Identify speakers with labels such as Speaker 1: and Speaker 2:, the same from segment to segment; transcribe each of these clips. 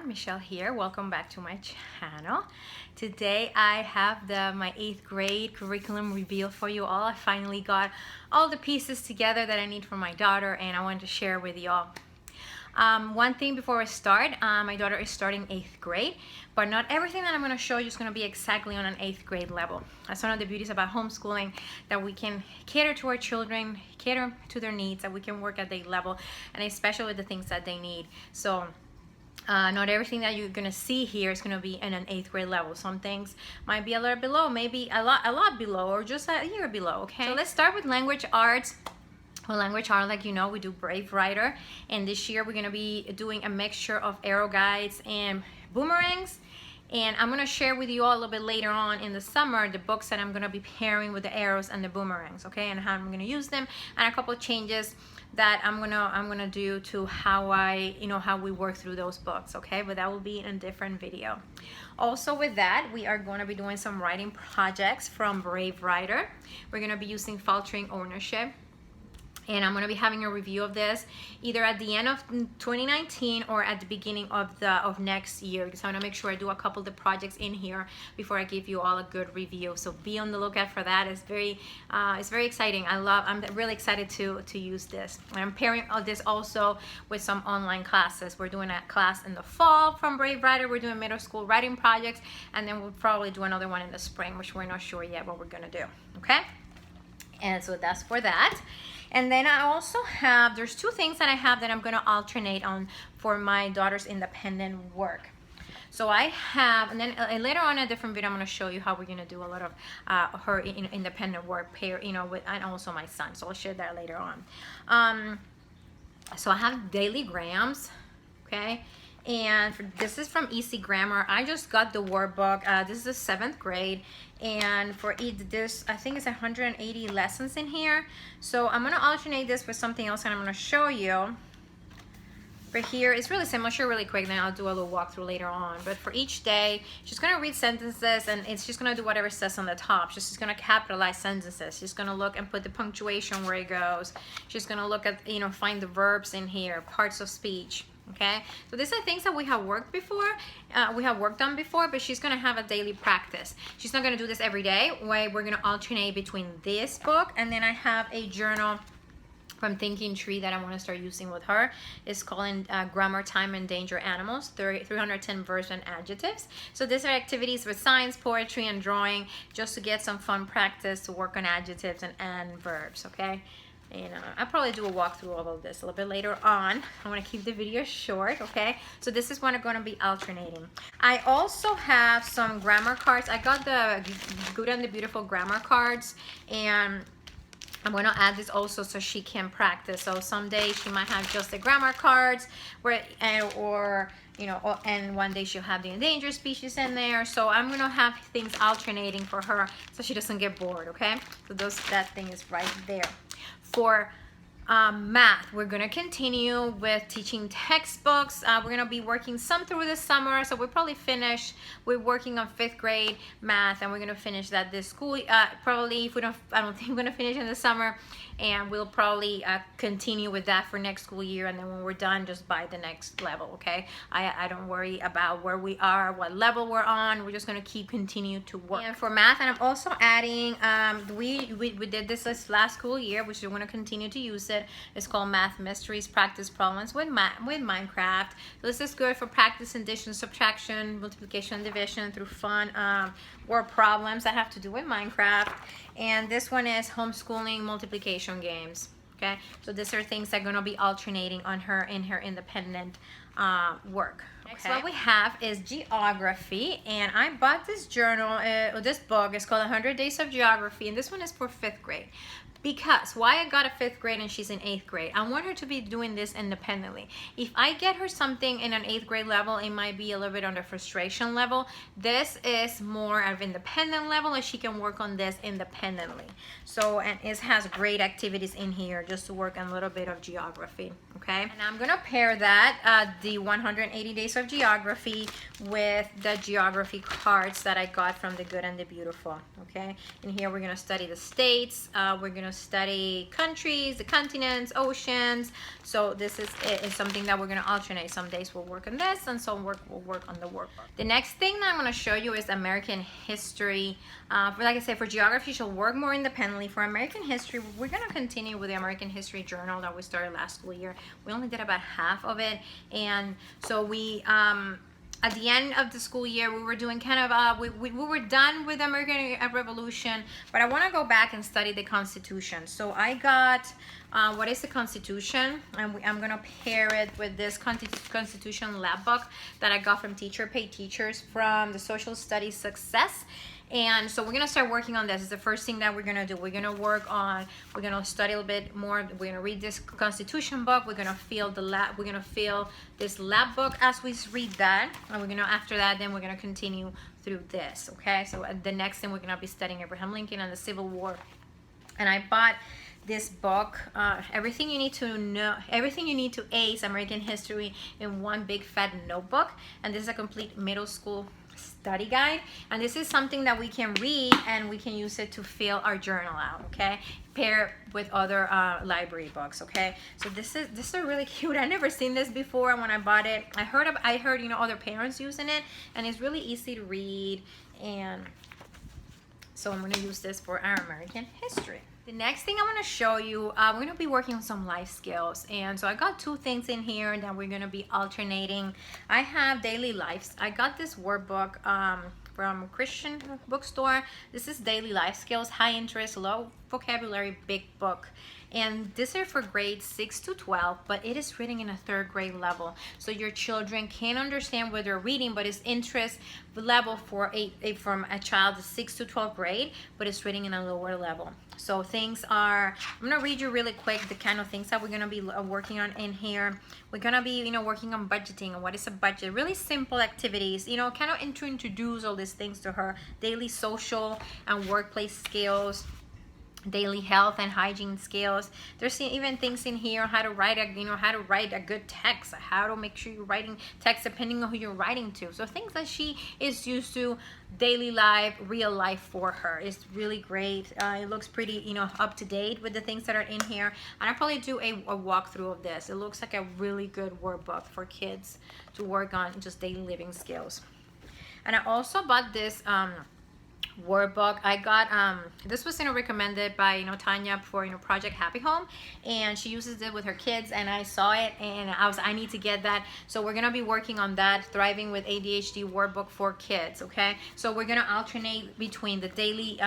Speaker 1: everyone, Michelle here. Welcome back to my channel. Today I have my 8th grade curriculum reveal for you all. I finally got all the pieces together that I need for my daughter and I wanted to share with you all. One thing before I start, my daughter is starting 8th grade, but not everything that I'm going to show you is going to be exactly on an 8th grade level. That's one of the beauties about homeschooling, that we can cater to our children, cater to their needs, that we can work at their level, and especially with the things that they need. So not everything that you're going to see here is going to be in an 8th grade level. Some things might be a little below, maybe a lot below, or just a year below, okay? So let's start with language arts. Well, language art, like you know, we do Brave Writer, and this year we're going to be doing a mixture of arrow guides and boomerangs. And I'm going to share with you all a little bit later on in the summer the books that I'm going to be pairing with the arrows and the boomerangs, okay, and how I'm going to use them, and a couple of changes that I'm gonna do to how how we work through those books, okay? But that will be in a different video. Also with that, we are going to be doing some writing projects from Brave Writer. We're going to be using Faltering Ownership. And I'm going to be having a review of this either at the end of 2019 or at the beginning of next year, because I want to make sure I do a couple of the projects in here before I give you all a good review. So be on the lookout for that. It's very exciting. I'm really excited to use this. I'm pairing this also with some online classes. We're doing a class in the fall from Brave Writer. We're doing middle school writing projects, and then we'll probably do another one in the spring, which we're not sure yet what we're going to do. Okay, and so that's for that. And then I also have, there's two things that I have that I'm going to alternate on for my daughter's independent work. So I have, and then later on in a different video, I'm going to show you how we're going to do a lot of her independent work pair, with, and also my son. So I'll share that later on. So I have daily grams, okay? And this is from Easy Grammar. I just got the workbook. This is the 7th grade, and for this, I think it's 180 lessons in here. So I'm gonna alternate this with something else, and I'm gonna show you. But here it's really simple. I'll show you really quick, then I'll do a little walkthrough later on. But for each day, she's gonna read sentences, and it's just gonna do whatever it says on the top. She's gonna capitalize sentences. She's gonna look and put the punctuation where it goes. She's gonna look at, find the verbs in here, parts of speech. Okay, so these are things that we have worked on before, but she's gonna have a daily practice. She's not gonna do this every day. We're gonna alternate between this book, and then I have a journal from Thinking Tree that I want to start using with her. It's called Grammar, Time, and Danger Animals, 310 verbs and adjectives. So these are activities with science, poetry, and drawing, just to get some fun practice to work on adjectives and verbs, okay? And I'll probably do a walkthrough of all this a little bit later on. I want to keep the video short, okay? So this is what I'm going to be alternating. I also have some grammar cards. I got the Good and the Beautiful grammar cards, and I'm going to add this also so she can practice. So someday she might have just the grammar cards, and one day she'll have the endangered species in there. So I'm going to have things alternating for her so she doesn't get bored, okay? So that thing is right there. For math, we're going to continue with teaching textbooks. We're going to be working some through the summer, so we'll probably finish. We're working on 5th grade math, and we're going to finish that this school. Probably, I don't think we're going to finish in the summer, and we'll probably continue with that for next school year. And then when we're done, just buy the next level. Okay, I don't worry about where we are, what level we're on. We're just going to continue to work. And for math, and I'm also adding. We did this last school year, which we're going to continue to use it. It's called Math Mysteries Practice Problems with Minecraft. So this is good for practice addition, subtraction, multiplication, and division through fun word problems that have to do with Minecraft. And this one is homeschooling multiplication games. Okay, so these are things that are going to be alternating on her in her independent work. Okay. Next, what we have is geography, and I bought this journal, this book. It's called 100 Days of Geography, and this one is for 5th grade. Because why I got a 5th grade and she's in 8th grade, I want her to be doing this independently. If I get her something in an 8th grade level, it might be a little bit on the frustration level. This is more of independent level, and she can work on this independently. So, and it has great activities in here just to work on a little bit of geography, okay? And I'm gonna pair that, the 180 Days of Geography, with the geography cards that I got from the Good and the Beautiful, okay? And here we're gonna study the states, we're gonna study countries, the continents, oceans. So this is something that we're going to alternate. Some days we'll work on this, and some we'll work on the workbook. The next thing that I'm going to show you is American history. Like I said, for geography, she'll work more independently. For American history, we're going to continue with the American History Journal that we started last school year. We only did about half of it, and so we at the end of the school year, we were doing kind of, we were done with the American Revolution, but I want to go back and study the Constitution. So I got, what is the Constitution? And I'm going to pair it with this Constitution lab book that I got from Teacher Pay Teachers from the Social Studies Success. And so we're going to start working on this. It's the first thing that we're going to do. We're going to work on, we're going to study a little bit more. We're going to read this Constitution book. We're going to feel the lab, we're going to feel this lab book as we read that. And we're going to, after that, then we're going to continue through this, okay? So the next thing we're going to be studying Abraham Lincoln and the Civil War. And I bought this book, everything you need to know, everything you need to ace American history in one big fat notebook. And this is a complete middle school study guide, and this is something that we can read and we can use it to fill our journal out, okay? Pair with other library books, okay? So this is really cute. I never seen this before. When I bought it, I heard you know, other parents using it, and it's really easy to read. And so I'm going to use this for our American history. The next thing I want to show you, we're going to be working on some life skills. And so I got two things in here that we're going to be alternating. I have daily lives. I got this workbook from Christian bookstore. This is daily life skills, high interest, low vocabulary, big book. And these are for grades 6 to 12, but it is written in a 3rd grade level. So your children can understand what they're reading, but it's interest level for from a child 6 to 12 grade, but it's written in a lower level. So things are, I'm gonna read you really quick the kind of things that we're gonna be working on in here. We're gonna be, you know, working on budgeting and what is a budget, really simple activities, you know, kind of to introduce all these things to her. Daily social and workplace skills, daily health and hygiene skills. There's even things in here, how to write a good text, how to make sure you're writing text depending on who you're writing to. So things that she is used to, daily life, real life for her. It's really great. It looks pretty, you know, up to date with the things that are in here. And I'll probably do a walkthrough of this. It looks like a really good workbook for kids to work on just daily living skills. And I also bought this workbook. I got this was, you know, recommended by, you know, Tanya for, you know, Project Happy Home, and she uses it with her kids, and I saw it and I need to get that. So we're gonna be working on that Thriving with ADHD workbook for kids, okay? So we're gonna alternate between the daily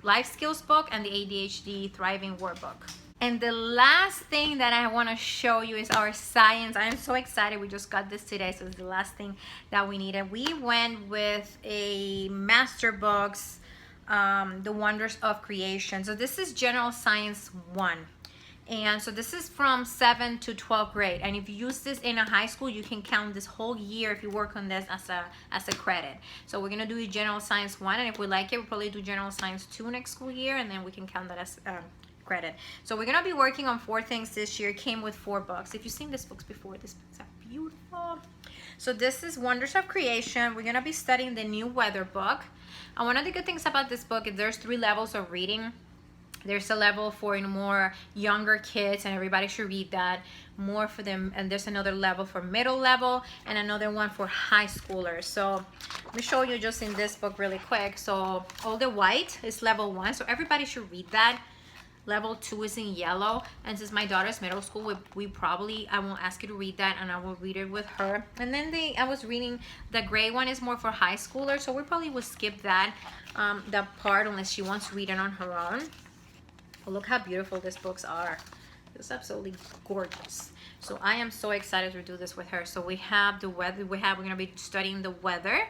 Speaker 1: life skills book and the ADHD Thriving workbook. And the last thing that I want to show you is our science. I am so excited. We just got this today, so it's the last thing that we needed. We went with a master books, The Wonders of Creation. So this is General Science 1. And so this is from 7th to 12th grade. And if you use this in a high school, you can count this whole year if you work on this as a credit. So we're going to do General Science 1. And if we like it, we'll probably do General Science 2 next school year. And then we can count that as credit. So we're going to be working on 4 things this year. It came with 4 books. If you've seen these books before, these books are beautiful. So this is Wonders of Creation. We're going to be studying the new weather book. And one of the good things about this book is there's 3 levels of reading. There's a level for, you know, more younger kids, and everybody should read that, more for them. And there's another level for middle level and another one for high schoolers. So let me show you just in this book really quick. So all the white is level 1, so everybody should read that. Level 2 is in yellow, and since my daughter's middle school, I won't ask you to read that, and I will read it with her. And then I was reading the gray one is more for high schoolers, so we probably will skip that part unless she wants to read it on her own. But look how beautiful these books are. It's absolutely gorgeous. So I am so excited to do this with her. So we have the weather. We're going to be studying the weather.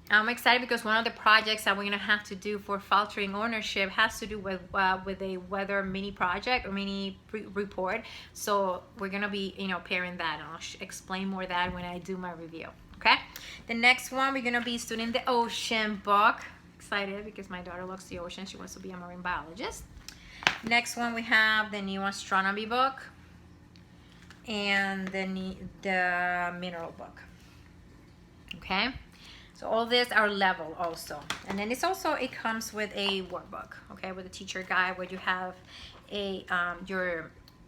Speaker 1: I'm excited because one of the projects that we're going to have to do for Faltering Ownership has to do with a weather mini project or mini report. So we're going to be, you know, pairing that, and I'll explain more of that when I do my review. Okay. The next one, we're going to be studying the ocean book. Excited because my daughter loves the ocean. She wants to be a marine biologist. Next one, we have the new astronomy book and the mineral book. Okay. So all this are level also. And then it comes with a workbook, okay, with a teacher guide where you have a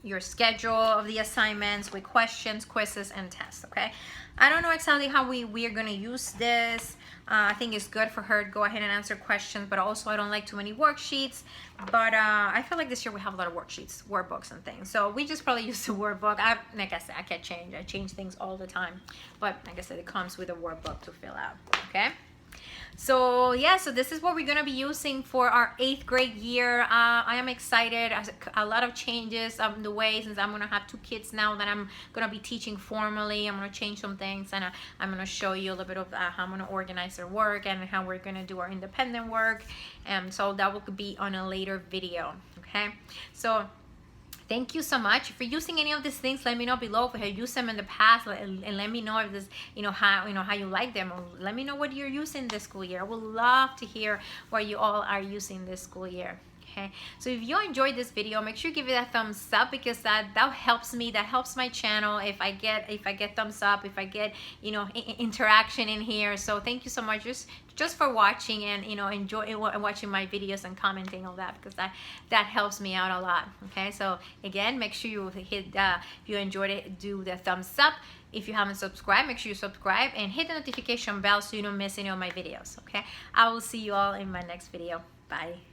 Speaker 1: your schedule of the assignments with questions, quizzes, and tests, okay? I don't know exactly how we are gonna use this. I think it's good for her to go ahead and answer questions, but also I don't like too many worksheets. But I feel like this year we have a lot of worksheets, workbooks and things. So we just probably use the workbook. Like I said, I can't change. I change things all the time. But like I said, it comes with a workbook to fill out, okay? So yeah, so this is what we're gonna be using for our 8th grade year. I am excited. A lot of changes on the way, since I'm gonna have 2 kids now that I'm gonna be teaching formally. I'm gonna change some things, and I'm gonna show you a little bit of how I'm gonna organize their work and how we're gonna do our independent work. So that will be on a later video, okay? So thank you so much. If you're using any of these things, let me know below. If you have used them in the past, and let me know if this, how you like them. Or let me know what you're using this school year. I would love to hear what you all are using this school year. Okay, so if you enjoyed this video, make sure you give it a thumbs up, because that helps me. That helps my channel if I get thumbs up, if I get interaction in here. So thank you so much just for watching, and enjoy watching my videos and commenting all that, because that helps me out a lot. Okay, so again, make sure you hit if you enjoyed it, do the thumbs up. If you haven't subscribed, make sure you subscribe and hit the notification bell so you don't miss any of my videos. Okay, I will see you all in my next video. Bye.